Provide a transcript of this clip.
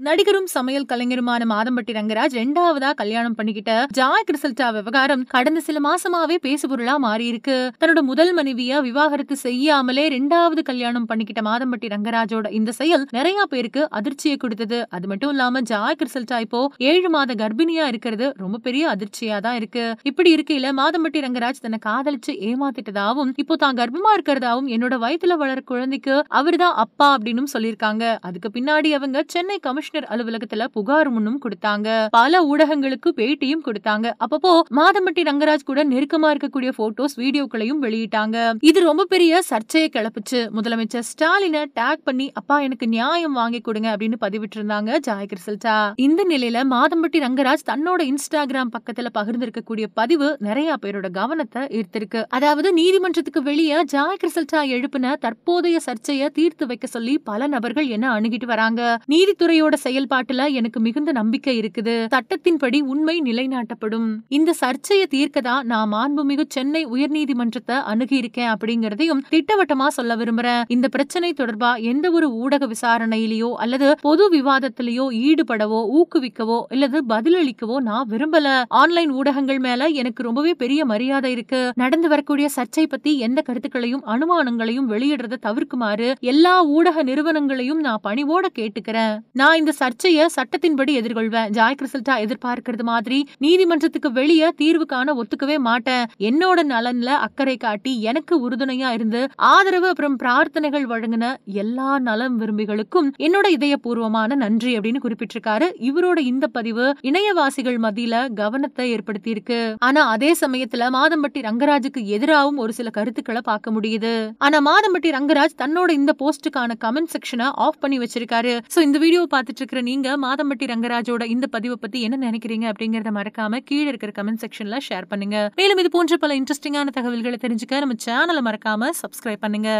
நடிகரும் சமையல் கலைஞருமான மாதம்பட்டி ரங்கராஜ் 2வதா கல்யாணம் பண்ணிக்கிட்ட ஜாய் கிறிசல்டா விவகாரம் கடந்த சில மாசமாவே பேசுபொருளா மாறி இருக்கு. தன்னோட முதல் மனைவிய விவாகரத்து செய்யாமலே 2வது கல்யாணம் பண்ணிக்கிட்ட மாதம்பட்டி ரங்கராஜோட இந்த செயல் நிறைய பேருக்கு அதிர்ச்சியை கொடுத்தது. அது மட்டும் இல்லாம ஜாய் கிறிசல்டா இப்போ 7 மாத கர்ப்பிணியா இருக்கிறது ரொம்ப பெரிய அதிர்ச்சியா தான் இருக்கு. இப்படி இருக்கையில மாதம்பட்டி ரங்கராஜ் தன்னை காதலிச்சு ஏமாத்திட்டதாவும் இப்போ தான் கர்ப்பமா இருக்கிறதாவும் என்னோட வயித்துல வளர குழந்தைக்கு அவர்தான் அப்பா அப்படின்னு சொல்லியிருக்காங்க. அதுக்கு பின்னாடி அவங்க சென்னை கமிஷனர் அலுவலகத்துல புகார் முன்னும் கொடுத்தாங்க. பல ஊடகங்களுக்கு பேட்டியும் கொடுத்தாங்க. அப்பப்போ மாதம்பட்டி ரங்கராஜ் கூட நெருக்கமா இருக்கக்கூடிய போட்டோஸ் வீடியோக்களையும் வெளியிட்டாங்க. இது ரொம்ப பெரிய சர்ச்சையை கிளப்புச்சு. முதலமைச்சர் ஸ்டாலினை டேக் பண்ணி அப்பா எனக்கு நியாயம் வாங்கி கொடுங்க அப்படின்னு பதிவிட்டு இருந்தாங்க ஜாய் கிறிசல்டா. இந்த நிலையில மாதம்பட்டி ரங்கராஜ் தன்னோட இன்ஸ்டாகிராம் பக்கத்துல பகிர்ந்திருக்கக்கூடிய பதிவு நிறைய பேரோட கவனத்தை ஈர்த்திருக்கு. அதாவது நீதிமன்றத்துக்கு வெளியே ஜாய் கிறிசல்டா எழுப்பின தற்போதைய சர்ச்சையை தீர்த்து வைக்க சொல்லி பல நபர்கள் என்ன அணுகிட்டு வராங்க. நீதித்துறையோட செயல்பாட்டுல எனக்கு மிகுந்த நம்பிக்கை இருக்குது. சட்டத்தின்படி உண்மை நிலைநாட்டப்படும். இந்த சர்ச்சையை தீர்க்கதான் நான் மாண்புமிகு சென்னை உயர்நீதிமன்றத்தை அணுகி இருக்கேன் அப்படிங்கறதையும் திட்டவட்டமா சொல்ல விரும்புறேன். இந்த பிரச்சனை தொடர்பா எந்த ஒரு ஊடக விசாரணையிலயோ அல்லது பொது விவாதத்திலேயோ ஈடுபடவோ ஊக்குவிக்கவோ அல்லது பதிலளிக்கவோ நான் விரும்பல. ஆன்லைன் ஊடகங்கள் மேல எனக்கு ரொம்பவே பெரிய மரியாதை இருக்கு. நடந்து வரக்கூடிய சர்ச்சை பத்தி எந்த கருத்துக்களையும் அனுமானங்களையும் வெளியிடுறத தவிர்க்குமாறு எல்லா ஊடக நிறுவனங்களையும் நான் பணிவோட கேட்டுக்கிறேன். நான் இந்த சர்ச்சையை சட்டத்தின்படி எதிர்கொள்வேன். ஜாய் கிறிசல்டா எதிர்பார்க்கிறது மாதிரி நீதிமன்றத்துக்கு வெளியே தீர்வு காண ஒத்துக்கவே மாட்டேன். என்னோட நலன்ல அக்கறை காட்டி எனக்கு உறுதுணையா இருந்து ஆதரவு அப்புறம் பிரார்த்தனைகள் வழங்கின எல்லா நலம் விரும்பிகளுக்கும் என்னோட இதயபூர்வமான நன்றி அப்படின்னு குறிப்பிட்டிருக்காரு. இவரோட இந்த பதிவு இணையவாசிகள் மத்தியில கவனத்தை ஏற்படுத்தி இருக்கு. ஆனா அதே சமயத்துல மாதம்பட்டி ரங்கராஜுக்கு எதிராகவும் ஒரு சில கருத்துக்களை பார்க்க முடியுது. ஆனா மாதம்பட்டி ரங்கராஜ் தன்னோட இந்த போஸ்டுக்கான கமெண்ட் செக்ஷனை ஆஃப் பண்ணி வச்சிருக்காரு. சோ இந்த வீடியோ பார்த்துட்டு இருக்கிற நீங்க மாதம்பட்டி ரங்கராஜோட இந்த பதிவை பத்தி என்ன நினைக்கிறீங்க அப்படிங்கறத மறக்காம கீழே இருக்கிற கமெண்ட் செக்ஷன்ல ஷேர் பண்ணுங்க. மேலும் இது போன்ற பல இன்ட்ரெஸ்டிங்கான தகவல்களை தெரிஞ்சுக்க நம்ம சேனலை மறக்காம சப்ஸ்கிரைப் பண்ணுங்க.